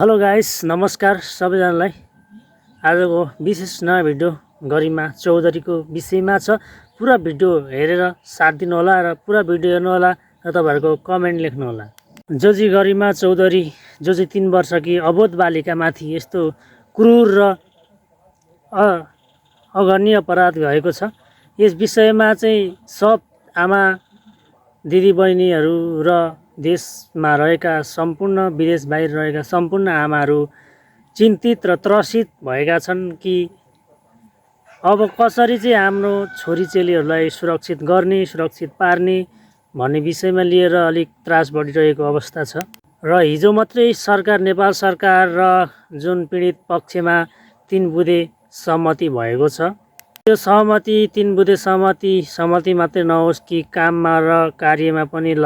Hello guys, नमस्कार सबैजनालाई। आजको विशेष नयाँ भिडियो गरिमा चौधरीको विषयमा छ। पुरा भिडियो हेरेर साथ दिनुहोला र पुरा भिडियो हेर्नुहोला र तपाईहरुको कमेन्ट लेख्नुहोला। जो चाहिँ गरिमा चौधरी, जो चाहिँ 3 वर्षकी अबोध बालिकामाथि यस्तो क्रूर र अगर्नी अपराध भएको छ। यस विषयमा चाहिँ सब आमा दिदी बहिनीहरू र देशमा रहेका सम्पूर्ण विदेश बाहिर रहेका सम्पूर्ण आमाहरू चिन्तित र त्रसित भएका छन् कि अब कसरी चाहिँ हाम्रो छोरीचेलीहरूलाई सुरक्षित गर्ने, सुरक्षित पार्ने भन्ने विषयमा लिएर अलिक त्रास बढिरहेको अवस्था छ। र हिजो मात्रै सरकार, नेपाल सरकार र जुन पीडित पक्षमा 3 बुँदे सहमति भएको छ। यो सहमति 3 बुँदे सहमति मात्रै नहोस् कि काममा र कार्यमा पनि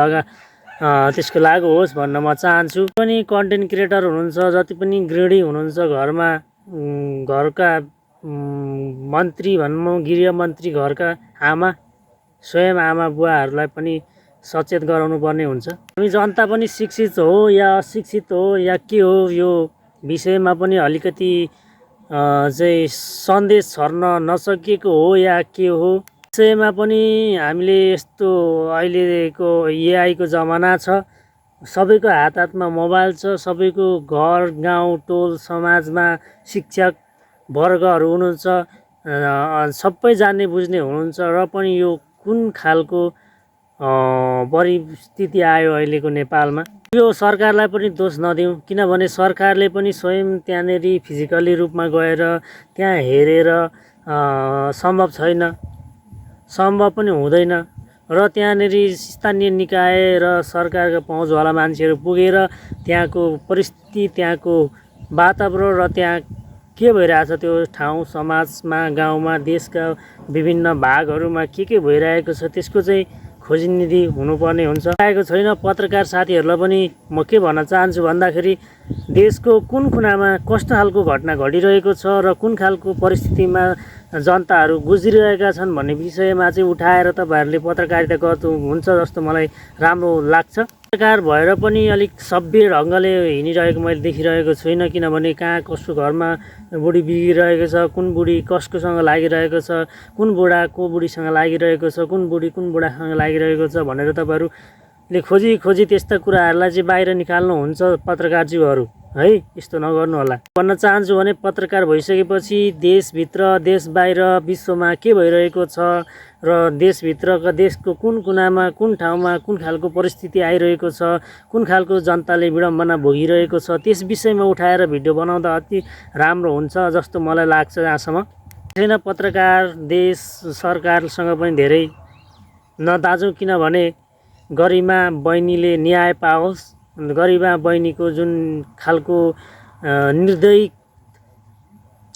त्यसको लागु होस् भन्न म चाहन्छु। पनि कन्टेन्ट क्रिएटर हुनुहुन्छ, जति पनि गृहिणी हुनुहुन्छ, घरका मन्त्री भनौँ, गृह मन्त्री, घरका आमा, स्वयं आमा बुवाहरूलाई पनि सचेत गराउनु पर्ने हुन्छ। हामी जनता पनि शिक्षित हो या अशिक्षित हो या के हो, यो विषयमा पनि अलिकति चाहिँ सन्देश छर्न नसकेको हो या के हो, विषयमा पनि हामीले यस्तो अहिलेको एआईको जमाना छ। सबैको हातमा मोबाइल छ। सबैको घर, गाउँ, टोल, समाजमा शिक्षक वर्गहरू हुनुहुन्छ, सबै जान्ने बुझ्ने हुनुहुन्छ। र पनि यो कुन खालको परिस्थिति आयो अहिलेको नेपालमा, यो सरकारलाई पनि दोष नदिउँ। किनभने सरकारले पनि स्वयं त्यहाँनेरि फिजिकली रूपमा गएर त्यहाँ हेरेर सम्भव छैन, सम्भव पनि हुँदैन। र त्यहाँनेरि स्थानीय निकाय र सरकारका पहुँचवाला मान्छेहरू पुगेर त्यहाँको परिस्थिति, त्यहाँको वातावरण र त्यहाँ के भइरहेछ त्यो ठाउँ, समाजमा, गाउँमा, देशका विभिन्न भागहरूमा के भइरहेको छ त्यसको चाहिँ खोजनिधि हुनुपर्ने हुन्छ। आएको छैन। पत्रकार साथीहरूलाई पनि म के भन्न चाहन्छु भन्दाखेरि देशको कुन कुनामा कस्तो खालको घटना घटिरहेको छ र कुन खालको परिस्थितिमा जनताहरू गुज्रिरहेका छन् भन्ने विषयमा चाहिँ उठाएर तपाईहरूले पत्रकारिता गर्नु हुन्छ जस्तो मलाई राम्रो लाग्छ। पत्रकार भएर पनि अलिक सभ्य ढङ्गले हिँडिरहेको मैले देखिरहेको छुइनँ। किनभने कहाँ कसको घरमा बुढी बिगिरहेको छ, कुन बुढी कसकोसँग लागिरहेको छ, कुन बुढा को बुढीसँग लागिरहेको छ, कुन बुढी कुन बुढासँग लागिरहेको छ भनेर तपाईँहरूले खोजी त्यस्ता कुराहरूलाई चाहिँ बाहिर निकाल्नुहुन्छ पत्रकारज्यूहरू, है। यस्तो नगर्नु होला भन्न चाहन्छु। भने पत्रकार भइसकेपछि देशभित्र, देश बाहिर, विश्वमा के भइरहेको छ र देशको कुन कुनामा, कुन ठाउँमा कुन खालको परिस्थिति आइरहेको छ, कुन खालको जनताले विडम्बना भोगिरहेको छ, त्यस विषयमा उठाएर भिडियो बनाउँदा अति राम्रो हुन्छ जस्तो मलाई लाग्छ। जहाँसम्म छैन, पत्रकार देश सरकारसँग पनि धेरै नदाजौँ। किनभने गरिमा बहिनीले न्याय पाओस्। गरिमा बहिनीको जुन खालको निर्दयी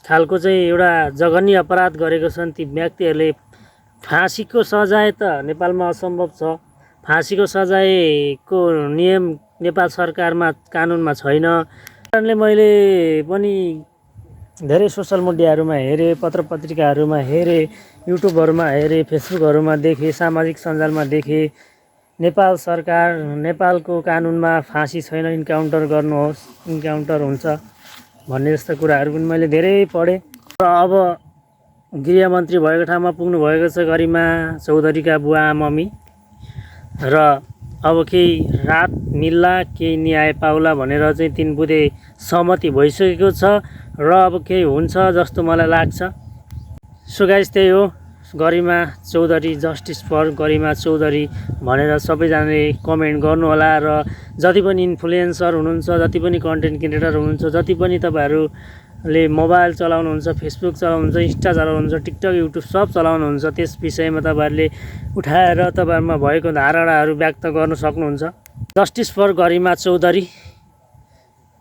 खालको चाहिँ एउटा जघन्य अपराध गरेको छन् ती व्यक्तिहरूले, फाँसीको सजाय त नेपालमा असम्भव छ। फाँसीको सजायको नियम नेपाल सरकारमा, कानुनमा छैन। कारणले मैले पनि धेरै सोसल मिडियाहरूमा हेरेँ, पत्र पत्रिकाहरूमा हेरेँ, युट्युबहरूमा हेरेँ, फेसबुकहरूमा देखेँ, सामाजिक सञ्जालमा देखेँ, नेपाल सरकार, नेपालको कानुनमा फाँसी छैन, इन्काउन्टर गर्नुहोस्, इन्काउन्टर हुन्छ भन्ने जस्ता कुराहरू पनि मैले धेरै पढेँ। र अब गृहमन्त्री भएको ठाउँमा पुग्नु भएको छ गरिमा चौधरीका बुवा मम्मी, र अब केही रात मिल्ला, केही न्याय पाउला भनेर चाहिँ 3 बुँदे सहमति भइसकेको छ र अब केही हुन्छ जस्तो मलाई लाग्छ। सो गाइस, त्यही हो गरिमा चौधरी, जस्टिस फर गरिमा चौधरी भनेर सबैजनाले कमेन्ट गर्नुहोला। र जति पनि इन्फ्लुएन्सर हुनुहुन्छ, जति पनि कन्टेन्ट क्रिएटर हुनुहुन्छ, जति पनि तपाईँहरूले मोबाइल चलाउनुहुन्छ, फेसबुक चलाउनुहुन्छ, इन्स्टा चलाउनुहुन्छ, टिकटक, युट्युब सब चलाउनुहुन्छ, त्यस विषयमा तपाईँहरूले उठाएर तपाईँहरूमा भएको धारणाहरू व्यक्त गर्न सक्नुहुन्छ। जस्टिस फर गरिमा चौधरी,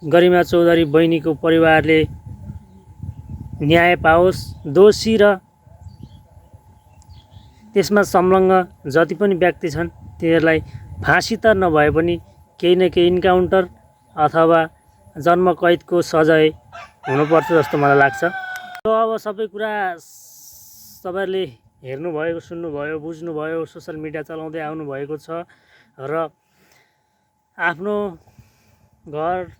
गरिमा चौधरी बहिनीको परिवारले न्याय पाओस्। दोषी र त्यसमा संलग्न जति पनि व्यक्ति छन् तिनीहरूलाई फाँसी त नभए पनि केही न केही इन्काउन्टर अथवा जन्मकैदको सजाय हुनुपर्छ जस्तो मलाई लाग्छ। अब सबै कुरा तपाईँहरूले हेर्नुभयो, सुन्नुभयो, बुझ्नुभयो, सोसल मिडिया चलाउँदै आउनुभएको छ र आफ्नो घर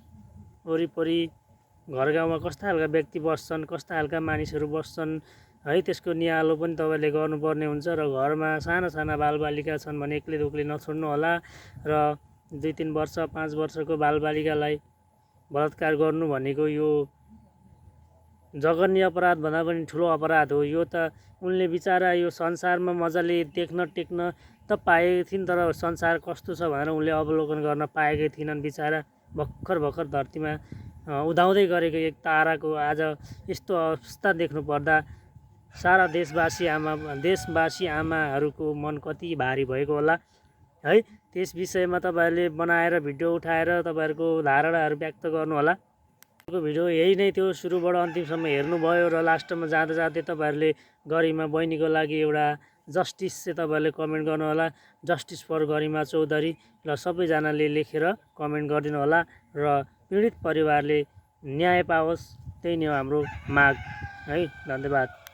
वरिपरि घर गाउँमा कस्ता खालका व्यक्ति बस्छन्, कस्ता खालका मानिसहरू बस्छन् है, त्यसको नियालो पनि तपाईँले गर्नुपर्ने हुन्छ। र घरमा साना साना बालबालिका छन् भने एक्लै दुक्लै नछोड्नु होला। र 2-3 वर्ष 5 वर्षको बालबालिकालाई बलात्कार गर्नु भनेको यो जघन्य अपराध भन्दा पनि ठुलो अपराध हो। यो त उनले बिचारा यो संसारमा मजाले देख्न टेक्न त पाएकै थिइन्, तर संसार कस्तो छ भनेर उनले अवलोकन गर्न पाएकै थिएनन्। बिचारा भर्खर धरतीमा उदाउँदै गरेको एक ताराको आज यस्तो अवस्था देख्नु पर्दा सारा देशवासी आमाहरूको मन कति भारी भएको होला है। त्यस विषयमा तपाईँहरूले बनाएर भिडियो उठाएर तपाईँहरूको धारणाहरू व्यक्त गर्नु होला। भिडियो यही नै थियो, सुरुबाट अन्तिमसम्म हेर्नुभयो र लास्टमा जाँदा जाँदै तपाईँहरूले गरिमा बहिनीको लागि एउटा जस्टिस चाहिँ तपाईँहरूले कमेन्ट गर्नु होला, जस्टिस फर गरिमा चौधरी, र सबैजनाले लेखेर कमेन्ट गरिदिनु होला र पीडित परिवारले न्याय पाओस्, त्यही नै हो हाम्रो माग है। धन्यवाद।